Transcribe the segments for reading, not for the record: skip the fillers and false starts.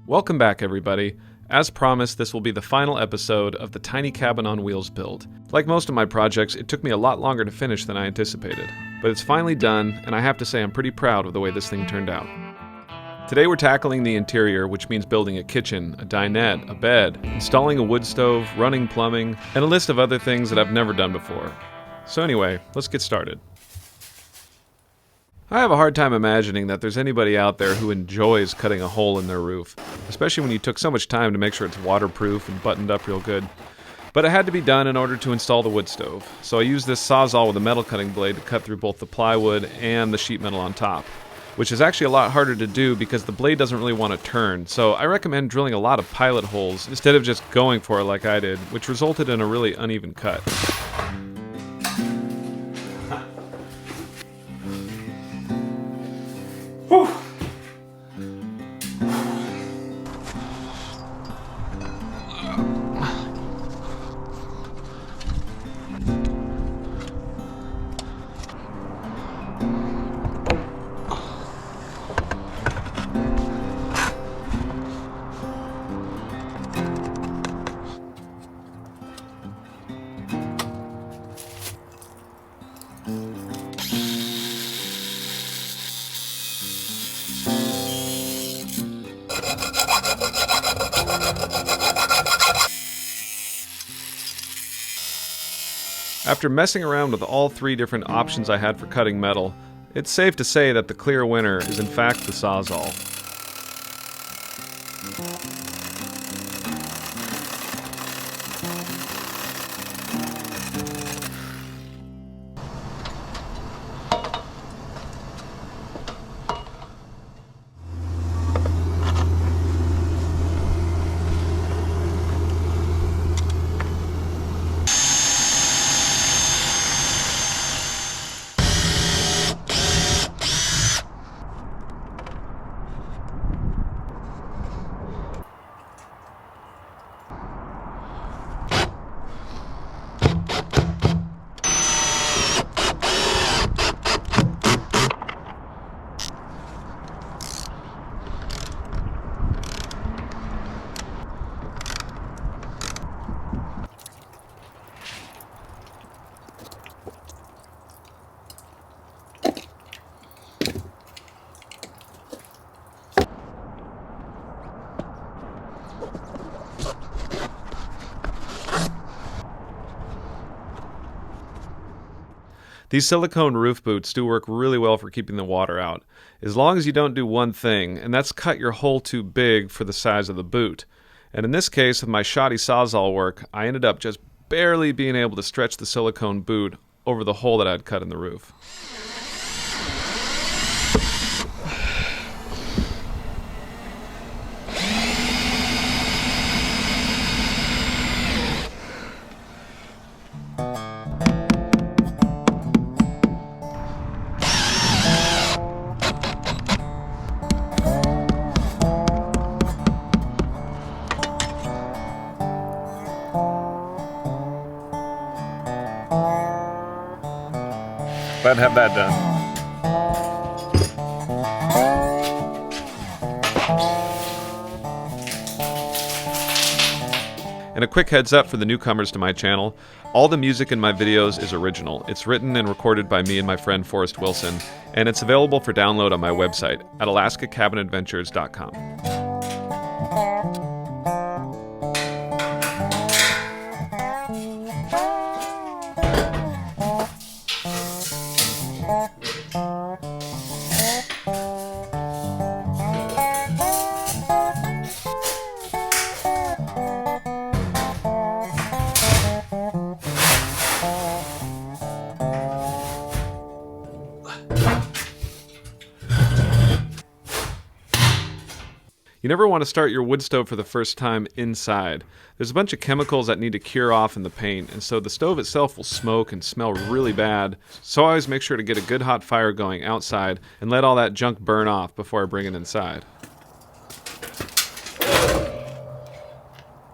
Welcome back, everybody. As promised, this will be the final episode of the tiny cabin on wheels build. Like most of my projects, it took me a lot longer to finish than I anticipated. But it's finally done, and I have to say I'm pretty proud of the way this thing turned out. Today we're tackling the interior, which means building a kitchen, a dinette, a bed, installing a wood stove, running plumbing, and a list of other things that I've never done before. So anyway, let's get started. I have a hard time imagining that there's anybody out there who enjoys cutting a hole in their roof, especially when you took so much time to make sure it's waterproof and buttoned up real good. But it had to be done in order to install the wood stove, so I used this Sawzall with a metal cutting blade to cut through both the plywood and the sheet metal on top, which is actually a lot harder to do because the blade doesn't really want to turn, so I recommend drilling a lot of pilot holes instead of just going for it like I did, which resulted in a really uneven cut. After messing around with all three different options I had for cutting metal, it's safe to say that the clear winner is in fact the Sawzall. These silicone roof boots do work really well for keeping the water out, as long as you don't do one thing, and that's cut your hole too big for the size of the boot. And in this case, with my shoddy Sawzall work, I ended up just barely being able to stretch the silicone boot over the hole that I'd cut in the roof. Glad to have that done. And a quick heads up for the newcomers to my channel, all the music in my videos is original. It's written and recorded by me and my friend Forrest Wilson, and it's available for download on my website at alaskacabinadventures.com. You never want to start your wood stove for the first time inside. There's a bunch of chemicals that need to cure off in the paint, and so the stove itself will smoke and smell really bad. So I always make sure to get a good hot fire going outside and let all that junk burn off before I bring it inside.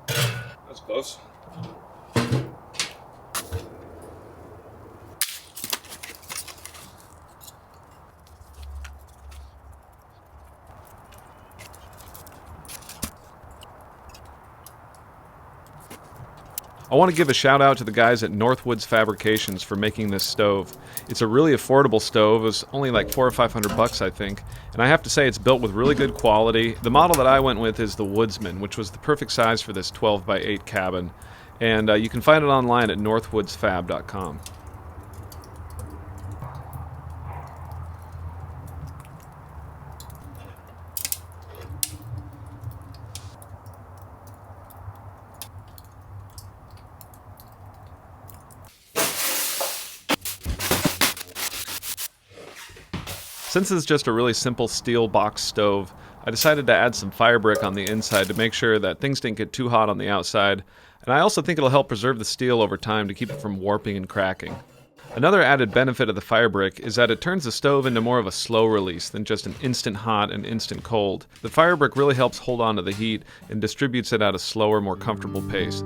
That's close. I want to give a shout out to the guys at Northwoods Fabrications for making this stove. It's a really affordable stove. It was only like $400 or $500 I think, and I have to say it's built with really good quality. The model that I went with is the Woodsman, which was the perfect size for this 12 by 8 cabin, and you can find it online at northwoodsfab.com. Since it's just a really simple steel box stove, I decided to add some fire brick on the inside to make sure that things didn't get too hot on the outside, and I also think it'll help preserve the steel over time to keep it from warping and cracking. Another added benefit of the fire brick is that it turns the stove into more of a slow release than just an instant hot and instant cold. The fire brick really helps hold on to the heat and distributes it at a slower, more comfortable pace.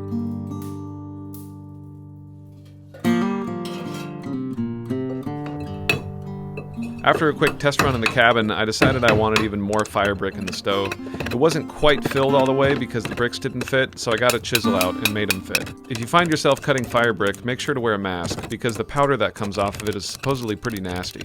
After a quick test run in the cabin, I decided I wanted even more fire brick in the stove. It wasn't quite filled all the way because the bricks didn't fit, so I got a chisel out and made them fit. If you find yourself cutting fire brick, make sure to wear a mask because the powder that comes off of it is supposedly pretty nasty.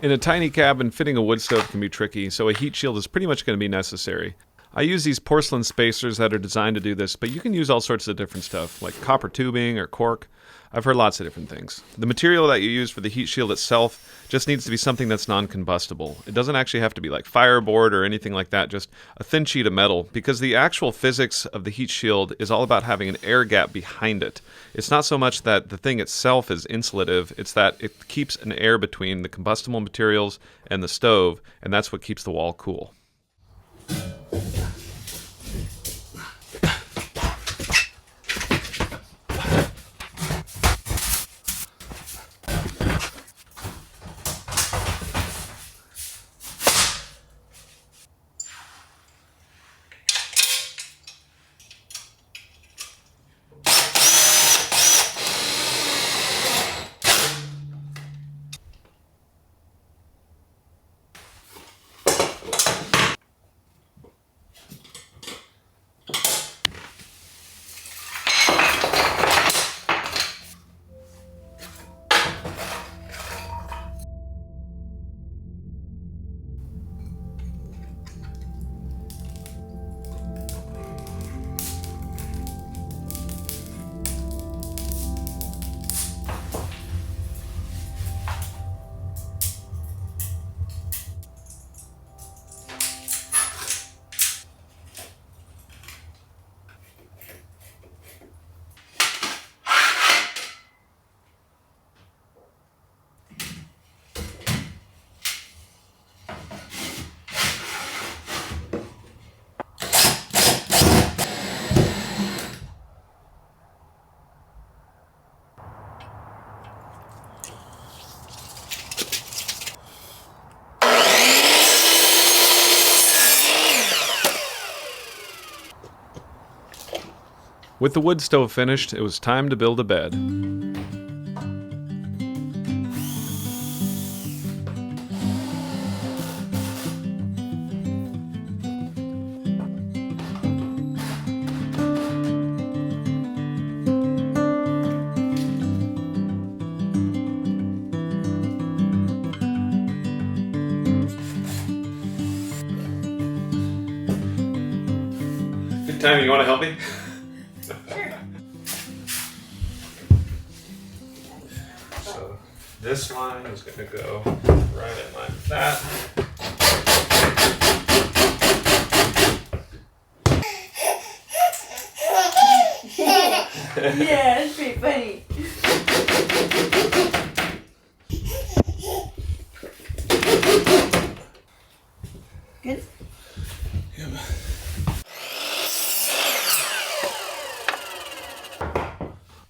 In a tiny cabin, fitting a wood stove can be tricky, so a heat shield is pretty much going to be necessary. I use these porcelain spacers that are designed to do this, but you can use all sorts of different stuff, like copper tubing or cork. I've heard lots of different things. The material that you use for the heat shield itself just needs to be something that's non-combustible. It doesn't actually have to be like fireboard or anything like that, just a thin sheet of metal, because the actual physics of the heat shield is all about having an air gap behind it. It's not so much that the thing itself is insulative, it's that it keeps an air between the combustible materials and the stove, and that's what keeps the wall cool. With the wood stove finished, it was time to build a bed. Timmy, you want to help me? So this line is going to go right in line with that. Yeah, it's pretty funny. Good?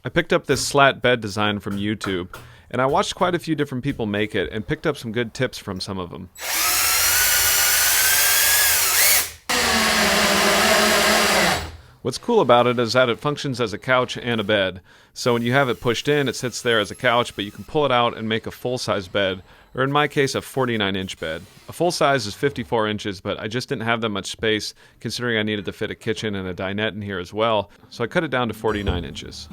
I picked up this slat bed design from YouTube, and I watched quite a few different people make it and picked up some good tips from some of them. What's cool about it is that it functions as a couch and a bed. So when you have it pushed in, it sits there as a couch, but you can pull it out and make a full-size bed, or in my case, a 49-inch bed. A full size is 54 inches, but I just didn't have that much space, considering I needed to fit a kitchen and a dinette in here as well, so I cut it down to 49 inches.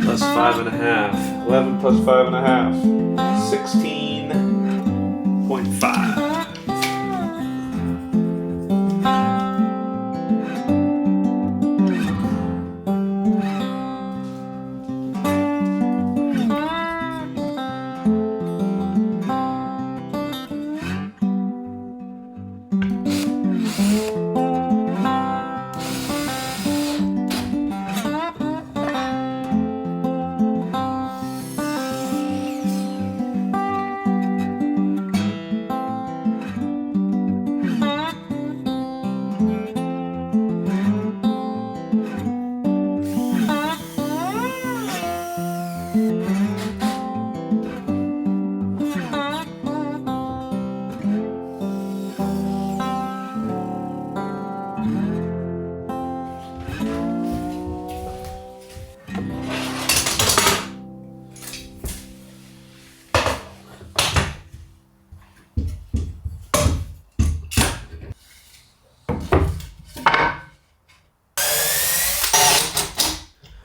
Plus 5.5. 11 plus 5.5. 16.5.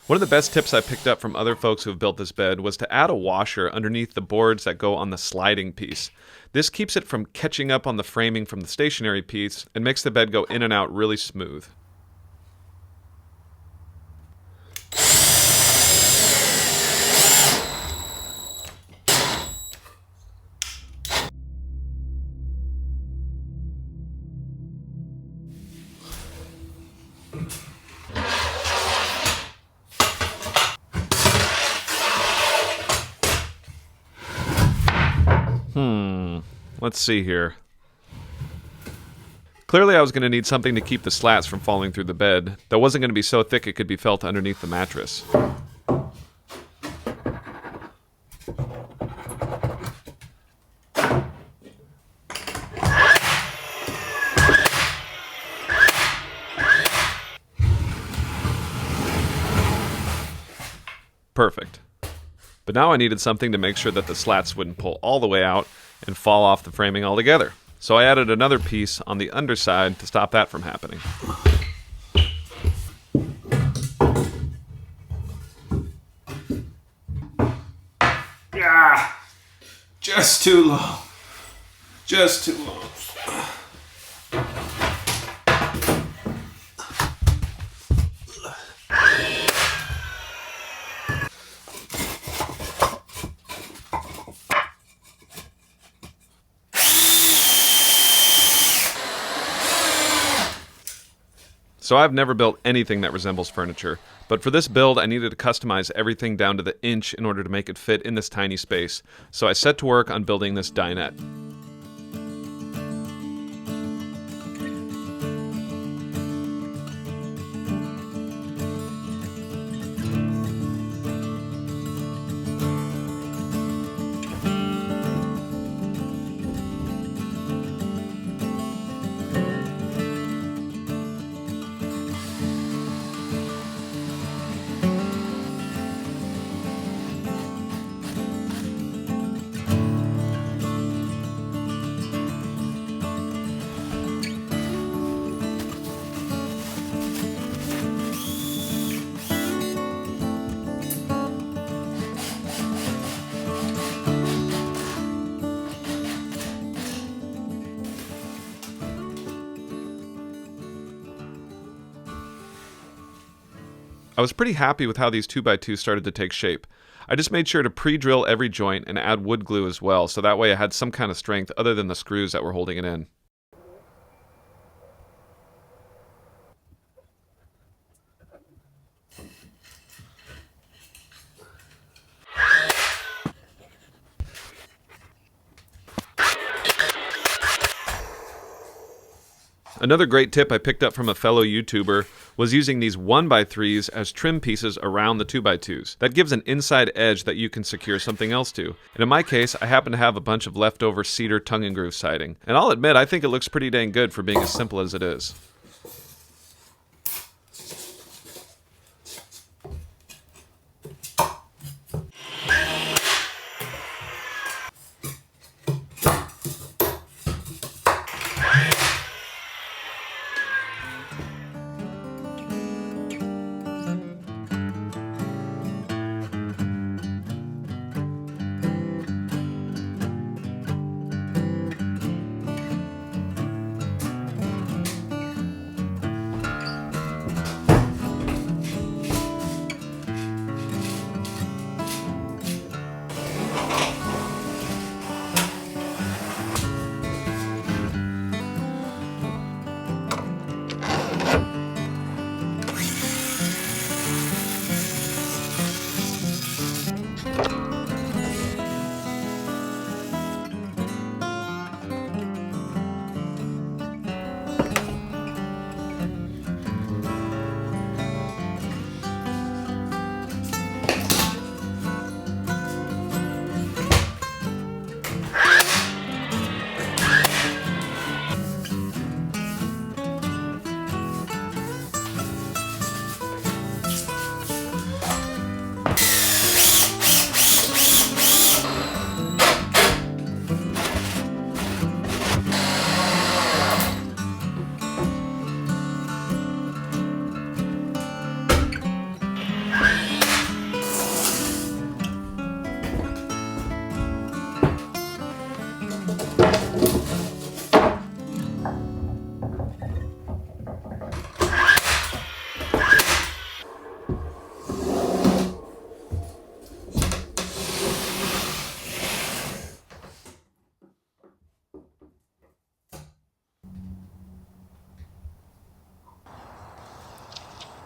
One of the best tips I picked up from other folks who have built this bed was to add a washer underneath the boards that go on the sliding piece. This keeps it from catching up on the framing from the stationary piece and makes the bed go in and out really smooth. Let's see here. Clearly I was going to need something to keep the slats from falling through the bed that wasn't going to be so thick it could be felt underneath the mattress. Perfect. But now I needed something to make sure that the slats wouldn't pull all the way out and fall off the framing altogether. So I added another piece on the underside to stop that from happening. Ah, just too long. Just too long. So I've never built anything that resembles furniture, but for this build I needed to customize everything down to the inch in order to make it fit in this tiny space. So I set to work on building this dinette. I was pretty happy with how these 2x2s started to take shape. I just made sure to pre-drill every joint and add wood glue as well, so that way I had some kind of strength other than the screws that were holding it in. Another great tip I picked up from a fellow YouTuber was using these 1x3s as trim pieces around the 2x2s. That gives an inside edge that you can secure something else to. And in my case, I happen to have a bunch of leftover cedar tongue and groove siding. And I'll admit, I think it looks pretty dang good for being as simple as it is.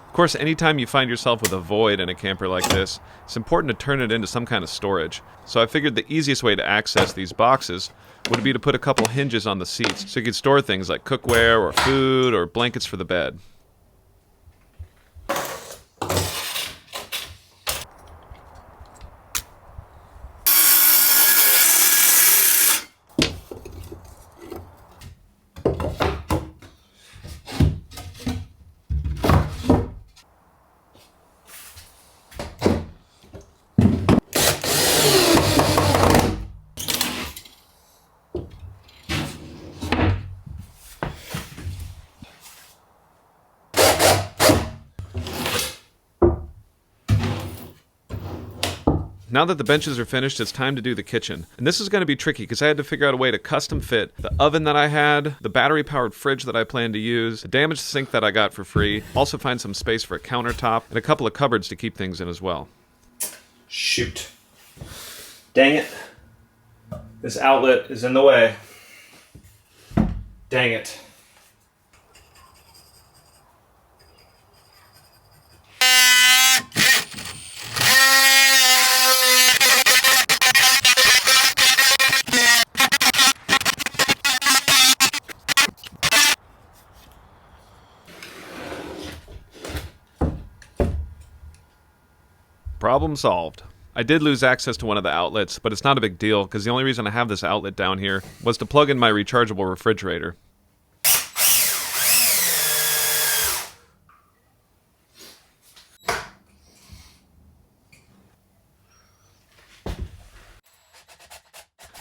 Of course, anytime you find yourself with a void in a camper like this, it's important to turn it into some kind of storage. So I figured the easiest way to access these boxes would be to put a couple hinges on the seats so you could store things like cookware or food or blankets for the bed. Now that the benches are finished, it's time to do the kitchen. And this is going to be tricky because I had to figure out a way to custom fit the oven that I had, the battery-powered fridge that I plan to use, the damaged sink that I got for free, also find some space for a countertop, and a couple of cupboards to keep things in as well. Shoot. Dang it. This outlet is in the way. Dang it. Problem solved. I did lose access to one of the outlets, but it's not a big deal because the only reason I have this outlet down here was to plug in my rechargeable refrigerator.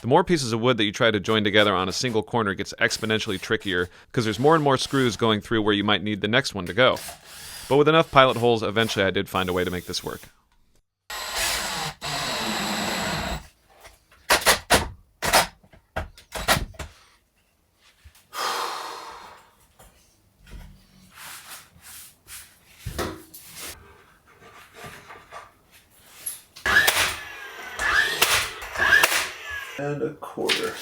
The more pieces of wood that you try to join together on a single corner gets exponentially trickier because there's more and more screws going through where you might need the next one to go. But with enough pilot holes, eventually I did find a way to make this work. And a quarter.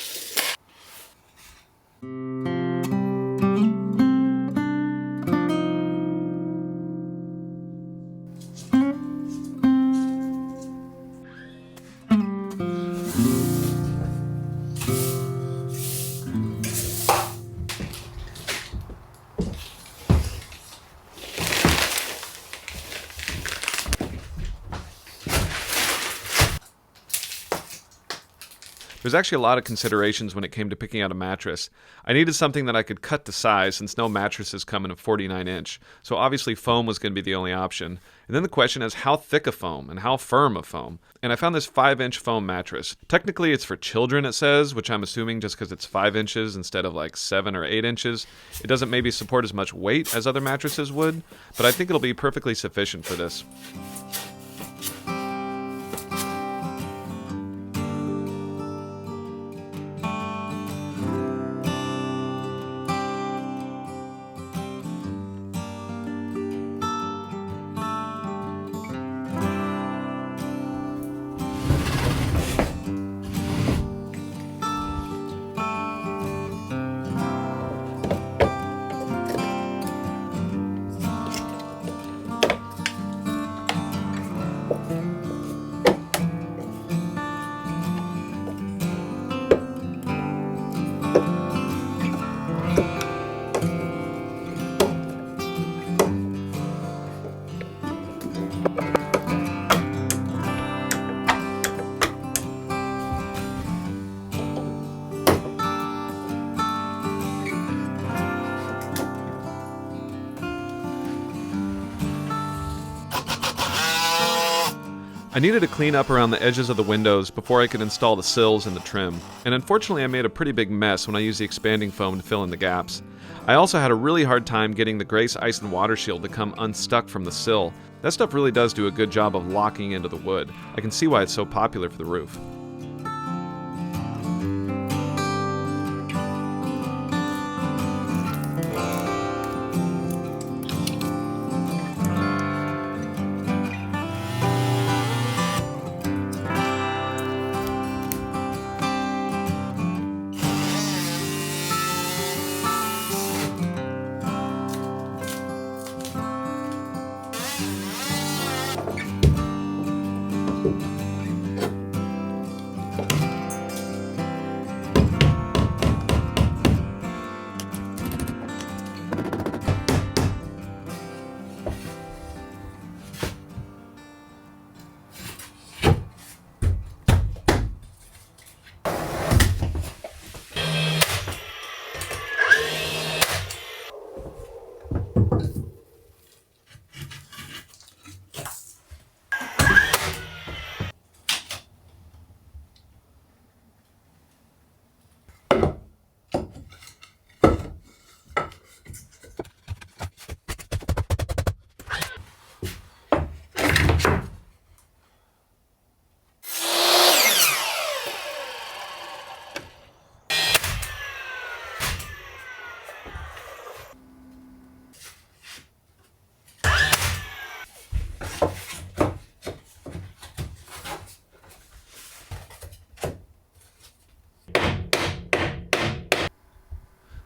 There's actually a lot of considerations when it came to picking out a mattress. I needed something that I could cut to size since no mattresses come in a 49-inch, so obviously foam was going to be the only option. And then the question is how thick a foam and how firm a foam. And I found this 5-inch foam mattress. Technically it's for children, it says, which I'm assuming just because it's 5 inches instead of like 7 or 8 inches. It doesn't maybe support as much weight as other mattresses would, but I think it'll be perfectly sufficient for this. I needed to clean up around the edges of the windows before I could install the sills and the trim, and unfortunately I made a pretty big mess when I used the expanding foam to fill in the gaps. I also had a really hard time getting the Grace Ice and Water Shield to come unstuck from the sill. That stuff really does do a good job of locking into the wood. I can see why it's so popular for the roof.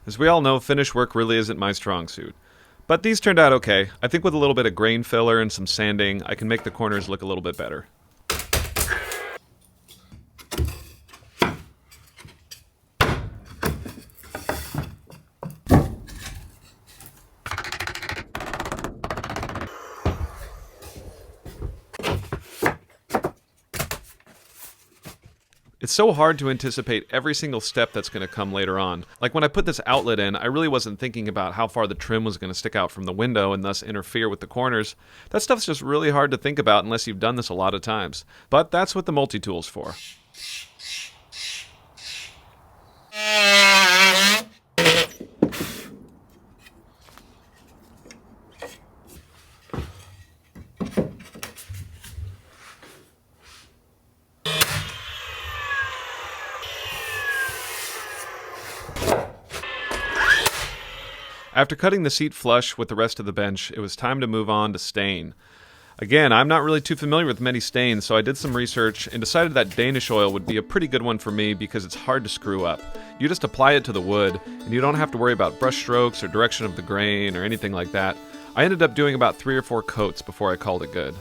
As we all know, finish work really isn't my strong suit. But these turned out okay. I think with a little bit of grain filler and some sanding, I can make the corners look a little bit better. It's so hard to anticipate every single step that's going to come later on. Like when I put this outlet in, I really wasn't thinking about how far the trim was going to stick out from the window and thus interfere with the corners. That stuff's just really hard to think about unless you've done this a lot of times. But that's what the multi-tool's for. After cutting the seat flush with the rest of the bench, it was time to move on to stain. Again, I'm not really too familiar with many stains, so I did some research and decided that Danish oil would be a pretty good one for me because it's hard to screw up. You just apply it to the wood, and you don't have to worry about brush strokes or direction of the grain or anything like that. I ended up doing about 3 or 4 coats before I called it good.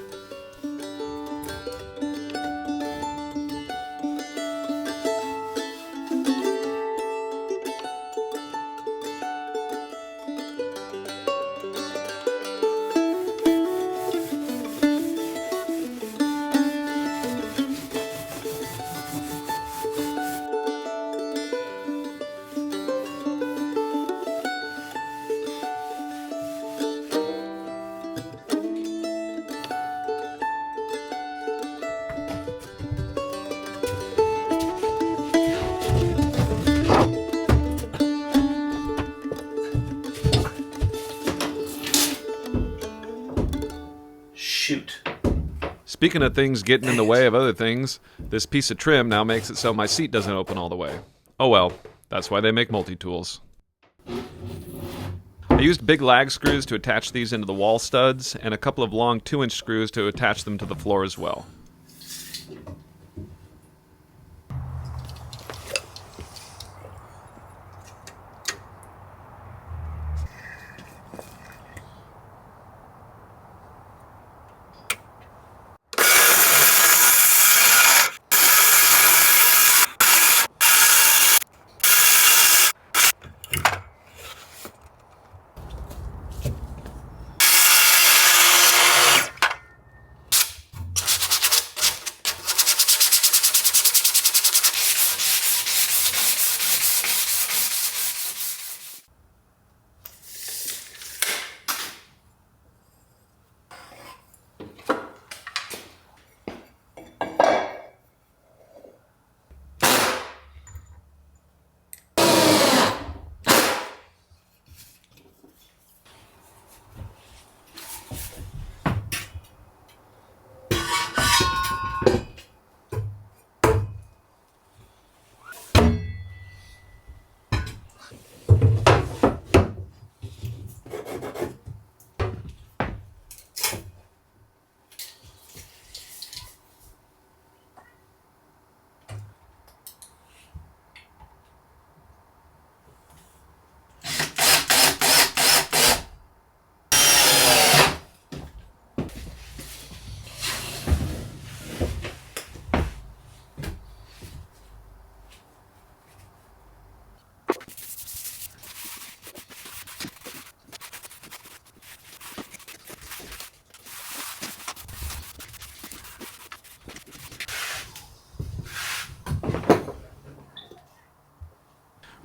Speaking of things getting in the way of other things, this piece of trim now makes it so my seat doesn't open all the way. Oh well, that's why they make multi-tools. I used big lag screws to attach these into the wall studs, and a couple of long 2-inch screws to attach them to the floor as well.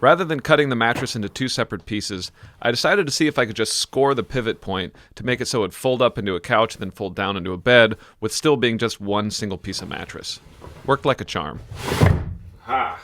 Rather than cutting the mattress into 2 separate pieces, I decided to see if I could just score the pivot point to make it so it would fold up into a couch and then fold down into a bed with still being just one single piece of mattress. Worked like a charm. Ha!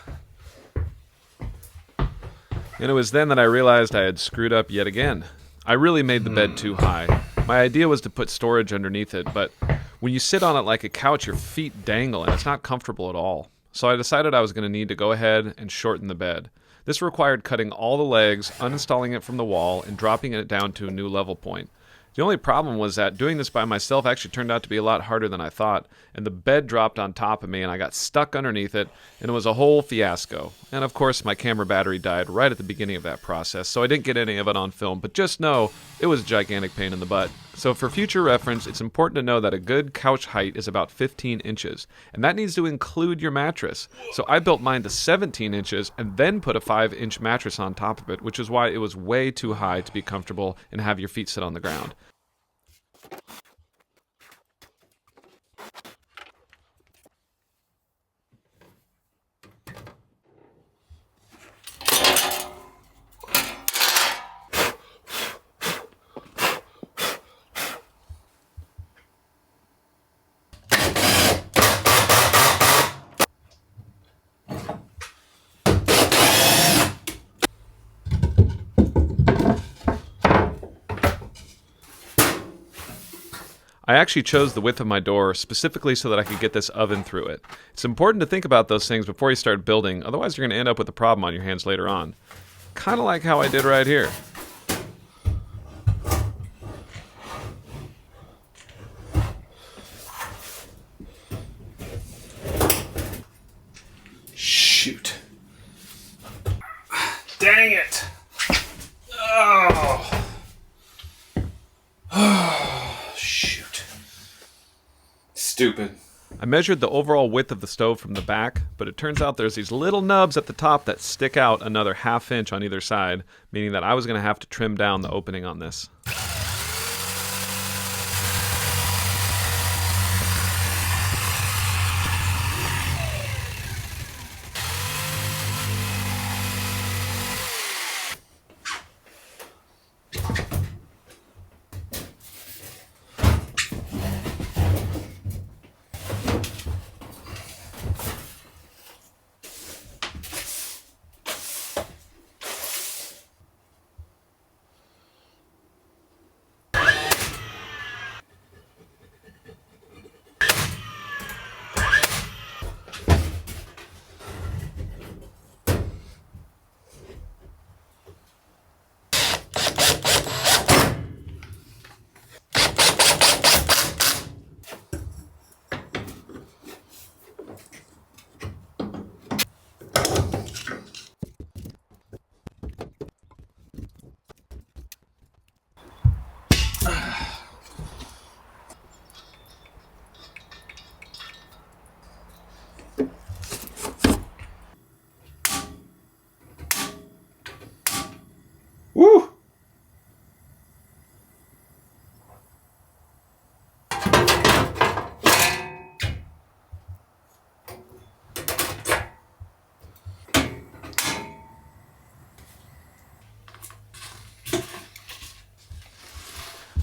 And it was then that I realized I had screwed up yet again. I really made the bed too high. My idea was to put storage underneath it, but when you sit on it like a couch, your feet dangle and it's not comfortable at all. So I decided I was going to need to go ahead and shorten the bed. This required cutting all the legs, uninstalling it from the wall, and dropping it down to a new level point. The only problem was that doing this by myself actually turned out to be a lot harder than I thought, and the bed dropped on top of me and I got stuck underneath it, and it was a whole fiasco. And of course my camera battery died right at the beginning of that process, so I didn't get any of it on film, but just know it was a gigantic pain in the butt. So for future reference, it's important to know that a good couch height is about 15 inches, and that needs to include your mattress. So I built mine to 17 inches and then put a 5-inch mattress on top of it, which is why it was way too high to be comfortable and have your feet sit on the ground. I actually chose the width of my door specifically so that I could get this oven through it. It's important to think about those things before you start building, otherwise you're going to end up with a problem on your hands later on. Kind of like how I did right here. Shoot. Dang it. Oh. Shoot. Stupid. I measured the overall width of the stove from the back, but it turns out there's these little nubs at the top that stick out another 1/2 inch on either side, meaning that I was going to have to trim down the opening on this.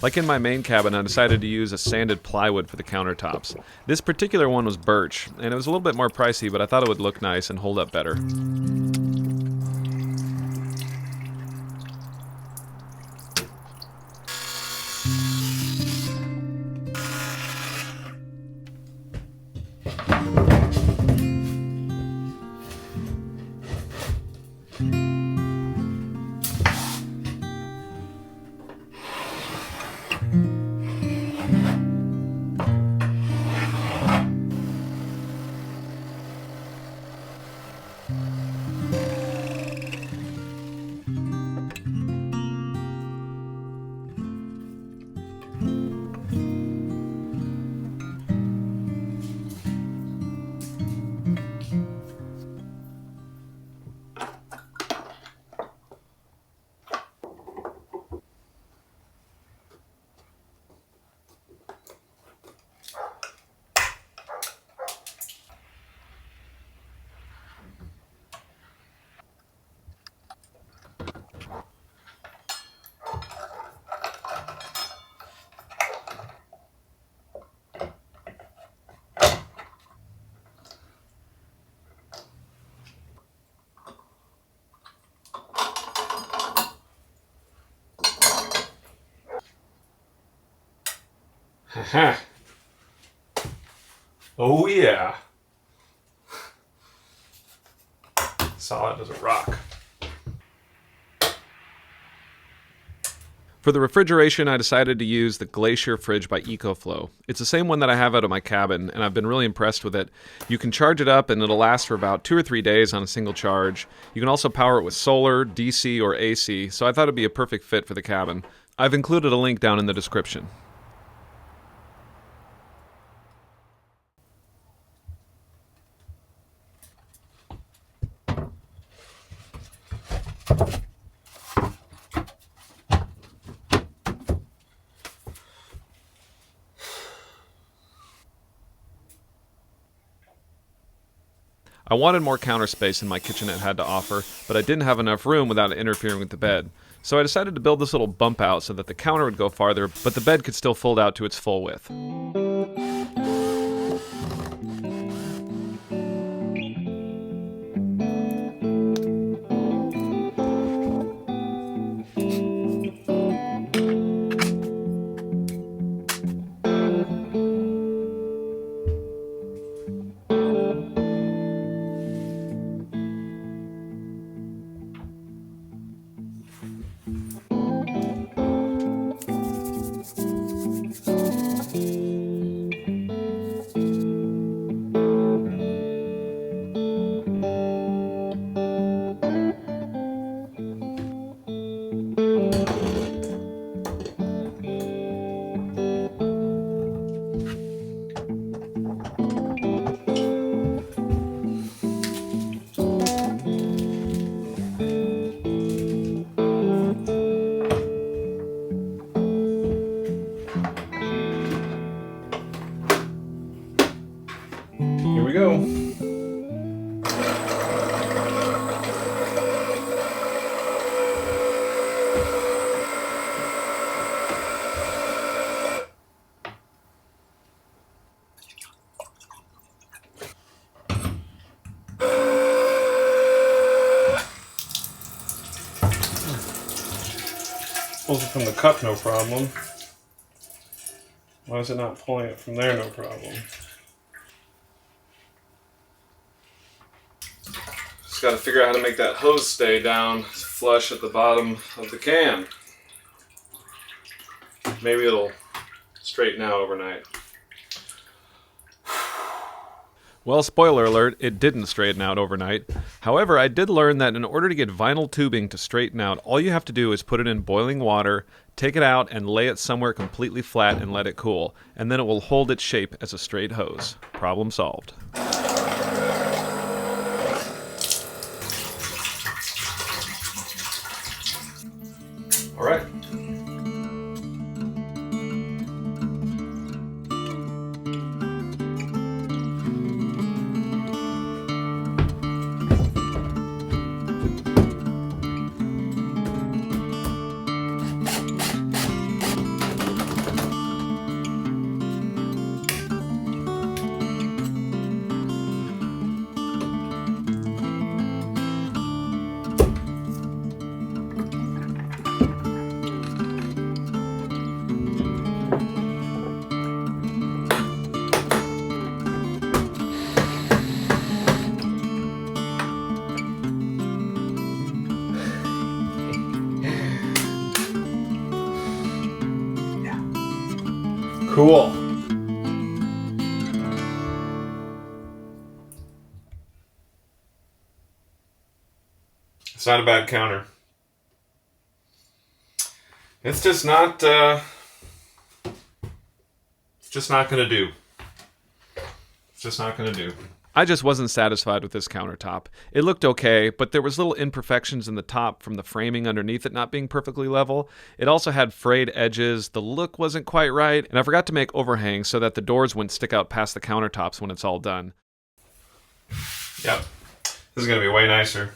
Like in my main cabin, I decided to use a sanded plywood for the countertops. This particular one was birch, and it was a little bit more pricey, but I thought it would look nice and hold up better. Haha. Oh yeah. Solid as a rock. For the refrigeration, I decided to use the Glacier fridge by EcoFlow. It's the same one that I have out of my cabin, and I've been really impressed with it. You can charge it up, and it'll last for about 2 or 3 days on a single charge. You can also power it with solar, DC, or AC, so I thought it'd be a perfect fit for the cabin. I've included a link down in the description. I wanted more counter space than my kitchenette had to offer, but I didn't have enough room without interfering with the bed. So I decided to build this little bump out so that the counter would go farther, but the bed could still fold out to its full width. Here we go. Pulls it from the cup, no problem. Why is it not pulling it from there, no problem? Just got to figure out how to make that hose stay down flush at the bottom of the can. Maybe it'll straighten out overnight. Well, spoiler alert, it didn't straighten out overnight. However, I did learn that in order to get vinyl tubing to straighten out, all you have to do is put it in boiling water, take it out, and lay it somewhere completely flat and let it cool. And then it will hold its shape as a straight hose. Problem solved. All right. Cool. It's not a bad counter. It's just not, it's just not going to do. It's just not going to do. I just wasn't satisfied with this countertop. It looked okay, but there was little imperfections in the top from the framing underneath it not being perfectly level. It also had frayed edges, the look wasn't quite right, and I forgot to make overhangs so that the doors wouldn't stick out past the countertops when it's all done. Yep. This is going to be way nicer.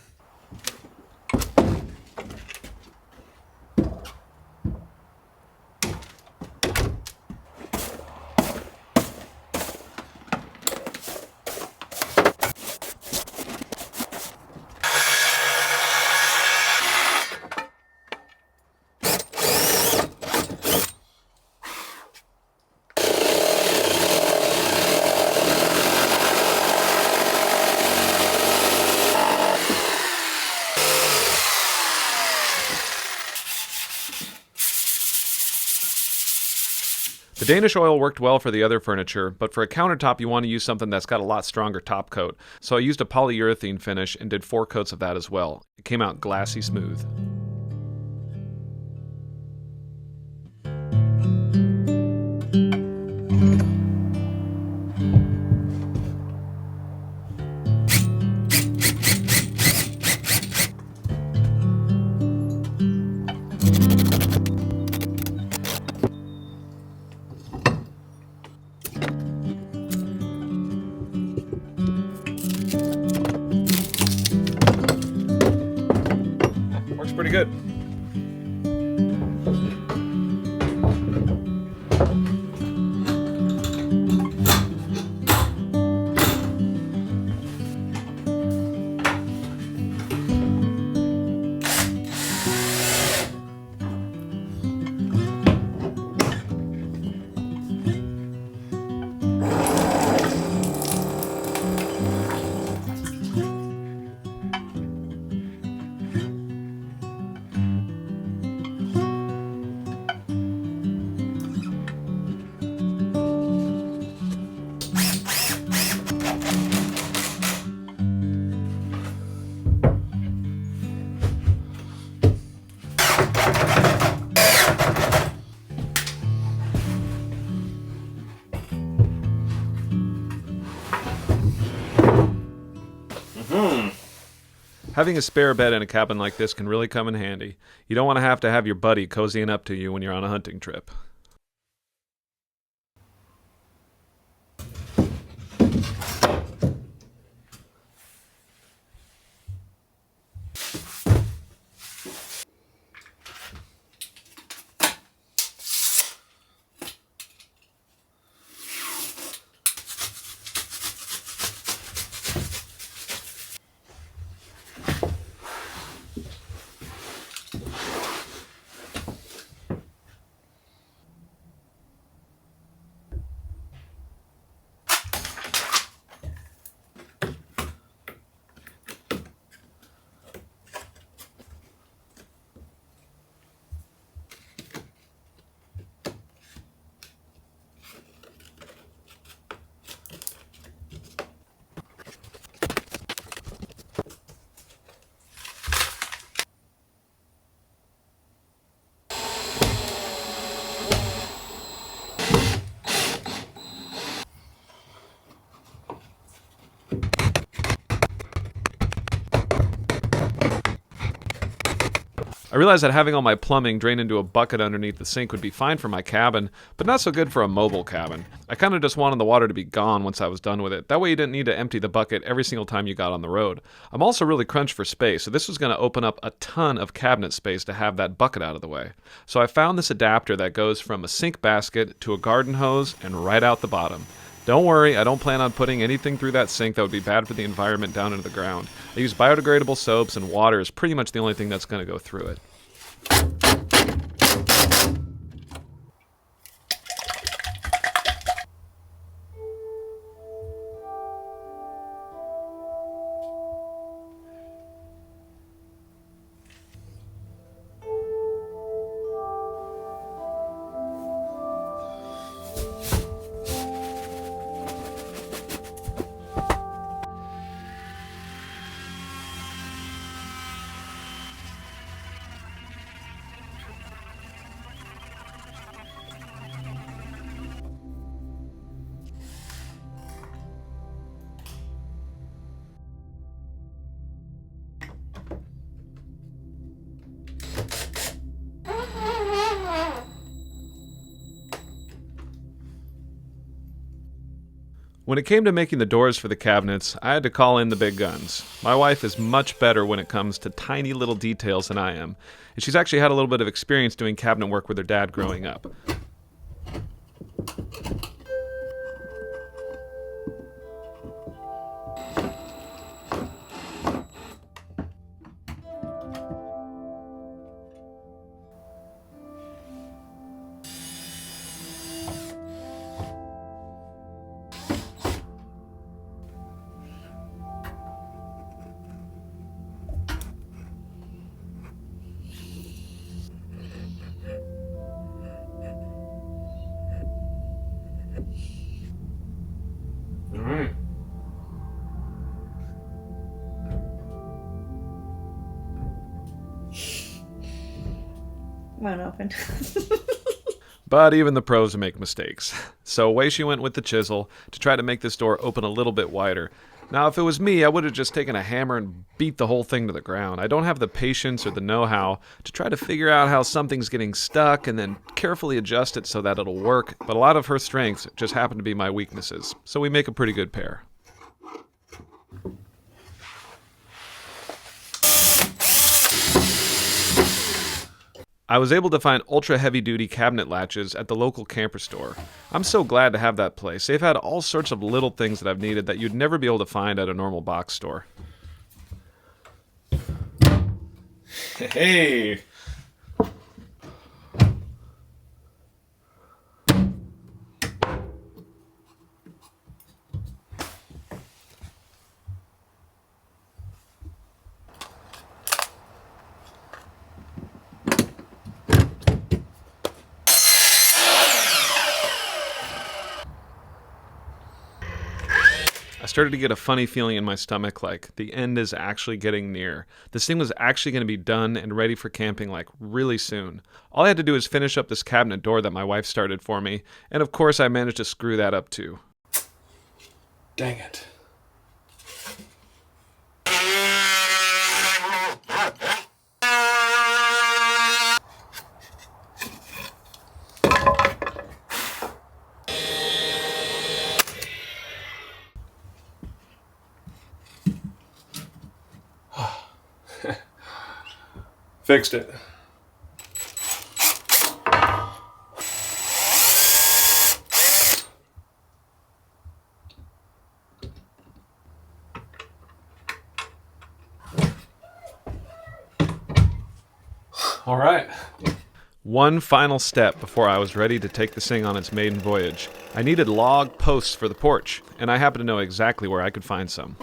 The Danish oil worked well for the other furniture, but for a countertop you want to use something that's got a lot stronger top coat. So I used a polyurethane finish and did 4 coats of that as well. It came out glassy smooth. Works pretty good. Having a spare bed in a cabin like this can really come in handy. You don't want to have your buddy cozying up to you when you're on a hunting trip. I realized that having all my plumbing drain into a bucket underneath the sink would be fine for my cabin, but not so good for a mobile cabin. I kind of just wanted the water to be gone once I was done with it. That way you didn't need to empty the bucket every single time you got on the road. I'm also really crunched for space, so this was going to open up a ton of cabinet space to have that bucket out of the way. So I found this adapter that goes from a sink basket to a garden hose and right out the bottom. Don't worry, I don't plan on putting anything through that sink that would be bad for the environment down into the ground. I use biodegradable soaps, and water is pretty much the only thing that's going to go through it. When it came to making the doors for the cabinets, I had to call in the big guns. My wife is much better when it comes to tiny little details than I am, and she's actually had a little bit of experience doing cabinet work with her dad growing up. All right. Won't open. But even the pros make mistakes. So away she went with the chisel to try to make this door open a little bit wider. Now, if it was me, I would have just taken a hammer and beat the whole thing to the ground. I don't have the patience or the know-how to try to figure out how something's getting stuck and then carefully adjust it so that it'll work. But a lot of her strengths just happen to be my weaknesses. So we make a pretty good pair. I was able to find ultra heavy-duty cabinet latches at the local camper store. I'm so glad to have that place. They've had all sorts of little things that I've needed that you'd never be able to find at a normal box store. Hey. I started to get a funny feeling in my stomach, like the end is actually getting near. This thing was actually going to be done and ready for camping like really soon. All I had to do was finish up this cabinet door that my wife started for me, and of course I managed to screw that up too. Dang it. Fixed it. All right. One final step before I was ready to take this thing on its maiden voyage. I needed log posts for the porch, and I happen to know exactly where I could find some.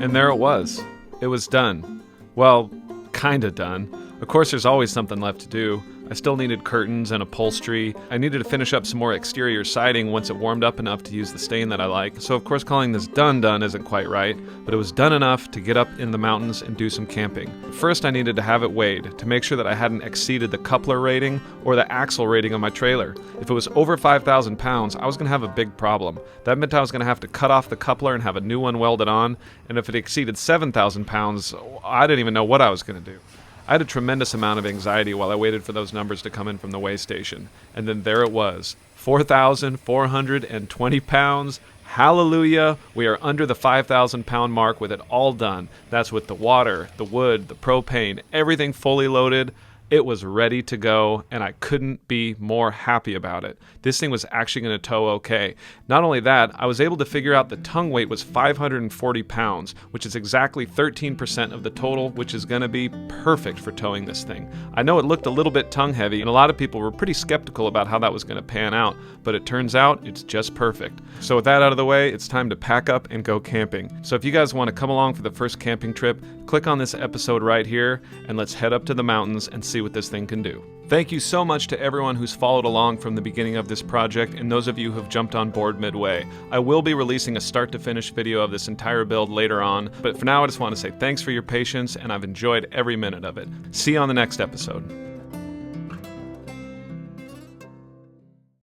And there it was. It was done. Well, kinda done. Of course, there's always something left to do. I still needed curtains and upholstery. I needed to finish up some more exterior siding once it warmed up enough to use the stain that I like. So of course calling this done isn't quite right, but it was done enough to get up in the mountains and do some camping. First I needed to have it weighed to make sure that I hadn't exceeded the coupler rating or the axle rating on my trailer. If it was over 5,000 pounds, I was going to have a big problem. That meant I was going to have to cut off the coupler and have a new one welded on, and if it exceeded 7,000 pounds, I didn't even know what I was going to do. I had a tremendous amount of anxiety while I waited for those numbers to come in from the weigh station. And then there it was, 4,420 pounds. Hallelujah, we are under the 5,000 pound mark with it all done. That's with the water, the wood, the propane, everything fully loaded. It was ready to go, and I couldn't be more happy about it. This thing was actually going to tow okay. Not only that, I was able to figure out the tongue weight was 540 pounds, which is exactly 13% of the total, which is going to be perfect for towing this thing. I know it looked a little bit tongue heavy, and a lot of people were pretty skeptical about how that was going to pan out, but it turns out it's just perfect. So with that out of the way, it's time to pack up and go camping. So if you guys want to come along for the first camping trip, click on this episode right here, and let's head up to the mountains and see what this thing can do. Thank you so much to everyone who's followed along from the beginning of this project and those of you who have jumped on board midway. I will be releasing a start to finish video of this entire build later on, but for now I just want to say thanks for your patience and I've enjoyed every minute of it. See you on the next episode.